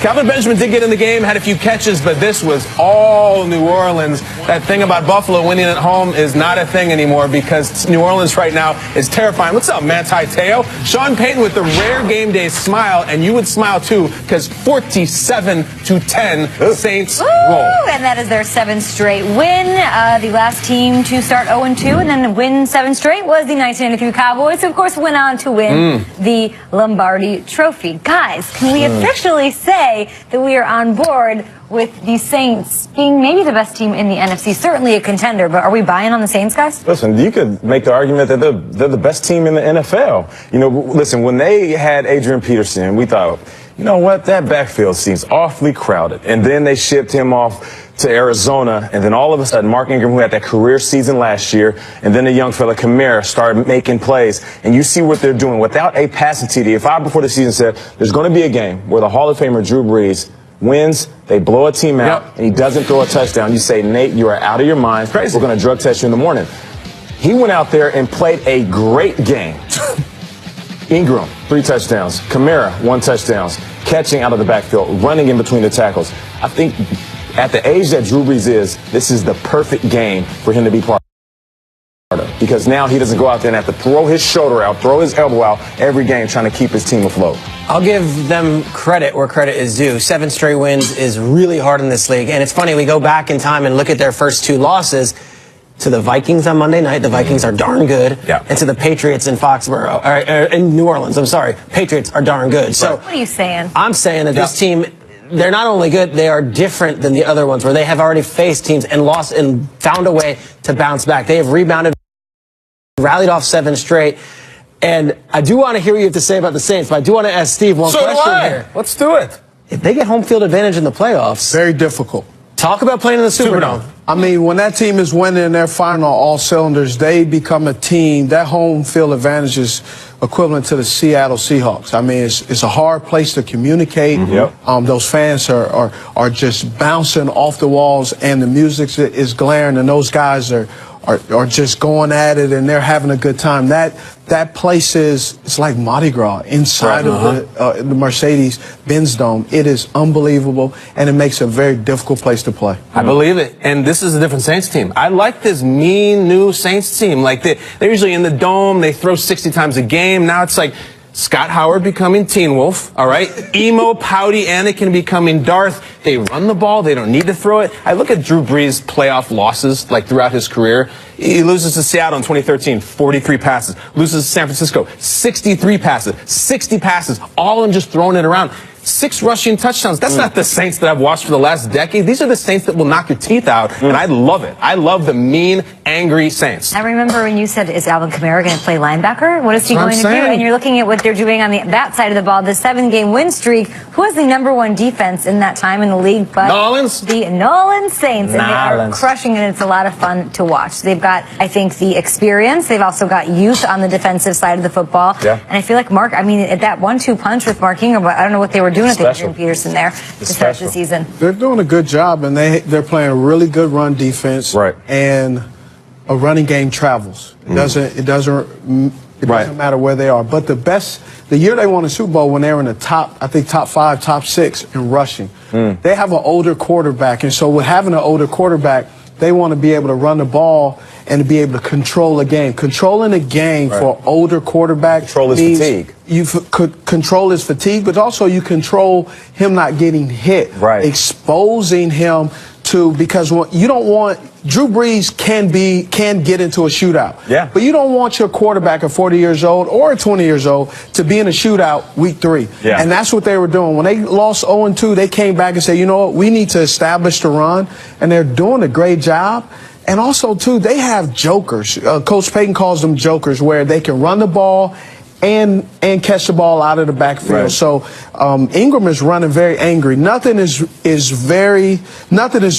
Calvin Benjamin did get in the game, had a few catches, but this was all New Orleans. That thing about Buffalo winning at home is not a thing anymore because New Orleans right now is terrifying. What's up, Manti Te'o? Sean Payton with the rare game day smile, and you would smile too because 47-10 Saints roll. And that is their 7th straight win. The last team to start 0-2 and then win 7 straight was the 1993 Cowboys, who of course went on to win the Lombardi Trophy. Guys, can we officially say that we are on board with the Saints being maybe the best team in the NFC? Certainly a contender, but are we buying on the Saints, guys? Listen, you could make the argument that they're the best team in the NFL. You know, listen, when they had Adrian Peterson, we thought, you know what, that backfield seems awfully crowded. And then they shipped him off to Arizona, and then all of a sudden, Mark Ingram, who had that career season last year, and then the young fella, Kamara, started making plays. And you see what they're doing. Without a passing TD, if I, before the season, said there's going to be a game where the Hall of Famer Drew Brees wins, they blow a team out, and he doesn't throw a touchdown, you say, Nate, you are out of your mind. Crazy. We're going to drug test you in the morning. He went out there and played a great game. Ingram, 3 touchdowns. Kamara, 1 touchdown. Catching out of the backfield, running in between the tackles. I think at the age that Drew Brees is, this is the perfect game for him to be part of. Because now he doesn't go out there and have to throw his shoulder out, throw his elbow out every game trying to keep his team afloat. I'll give them credit where credit is due. 7 straight wins is really hard in this league. And it's funny, we go back in time and look at their first 2 losses. To the Vikings on Monday night, the Vikings are darn good. Yeah. And to the Patriots in Foxborough, or in New Orleans, I'm sorry, Patriots are darn good. So what are you saying? I'm saying that this team, they're not only good, they are different than the other ones where they have already faced teams and lost and found a way to bounce back. They have rebounded, rallied off 7 straight. And I do want to hear what you have to say about the Saints, but I do want to ask Steve one question here. Let's do it. If they get home field advantage in the playoffs, very difficult. Talk about playing in the Superdome. I mean, when that team is winning and they're firing on all cylinders, they become a team. That home field advantage is equivalent to the Seattle Seahawks. I mean, it's a hard place to communicate. Those fans are just bouncing off the walls, and the music is glaring, and those guys are just going at it, and they're having a good time. That place it's like Mardi Gras inside of the Mercedes-Benz Dome. It is unbelievable, and it makes a very difficult place to play. I believe it. And this is a different Saints team. I like this mean new Saints team. Like they're usually in the Dome. They throw 60 times a game. Now it's like Scott Howard becoming Teen Wolf, all right? Emo, pouty Anakin becoming Darth. They run the ball. They don't need to throw it. I look at Drew Brees' playoff losses, like throughout his career. He loses to Seattle in 2013, 43 passes. Loses to San Francisco, 63 passes, 60 passes, all of them just throwing it around. 6 rushing touchdowns. That's not the Saints that I've watched for the last decade. These are the Saints that will knock your teeth out, and I love it. I love the mean, angry Saints. I remember when you said, is Alvin Kamara going to play linebacker? What is he going to do? And you're looking at what they're doing on that side of the ball, the 7-game win streak. Who has the #1 defense in that time in the league? But the New Orleans Saints. And they are crushing it. It's a lot of fun to watch. They've got, I think, the experience. They've also got youth on the defensive side of the football. And I feel like Mark, I mean, at that 1-2 punch with Mark Ingram, I don't know what they were doing at Adrian Peterson there to start the season. They're doing a good job, and they're playing a really good run defense. And a running game travels. It doesn't matter where they are. But the year they won the Super Bowl, when they were in the top 5, top 6 in rushing, they have an older quarterback. And so with having an older quarterback, they want to be able to run the ball and to be able to control a game. Controlling a game for an older quarterback control his fatigue. You could control his fatigue, but also you control him not getting hit, exposing him to, because you don't want Drew Brees can get into a shootout. But you don't want your quarterback at 40 years old or 20 years old to be in a shootout week 3. And that's what they were doing. When they lost 0-2, they came back and said, you know what, we need to establish the run, and they're doing a great job. And also, too, they have jokers. Coach Payton calls them jokers, where they can run the ball and catch the ball out of the backfield. So Ingram is running very angry. Nothing is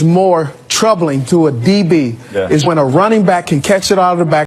more troubling to a DB is when a running back can catch it out of the back.